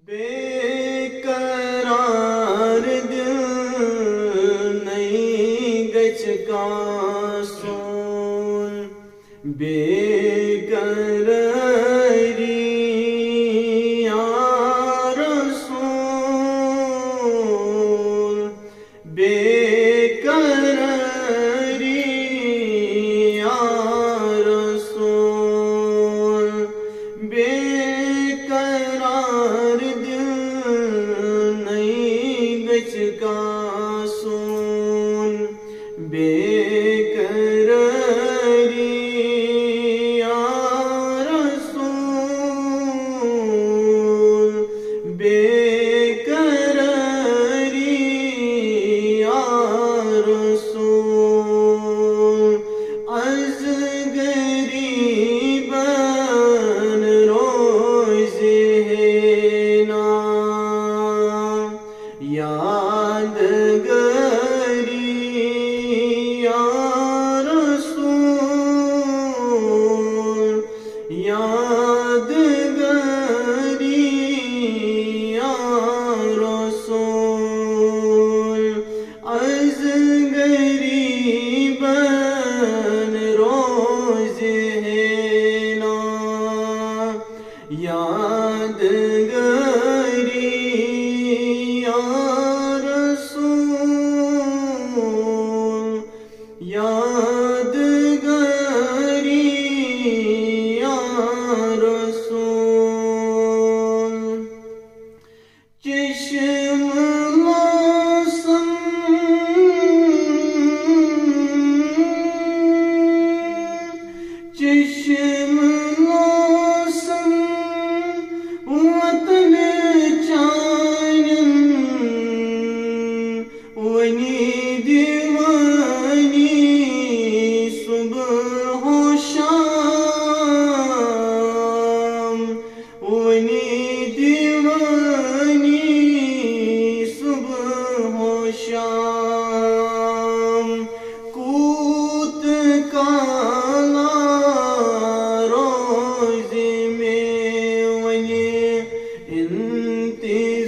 बेकरार दिल नहीं गच का सोन बेकरारी यार सोन बेकरारी यार सोन बेकरार का सोन बेकरारी यार सोन बेकरारी यार सोन अज गरीबन रोज़ है ना यादगारी यार सोन यादगारी यार सोन अज गरीबन रोज़ है ना यादगारी यादगारी यार सोन चश्म मौसम चश्म मौसम वतन चायन वनी दीवानी सुबह हो शाम वनी दीवानी सुबह हो शाम कूत काला रोज़ में वनी इंतज़ार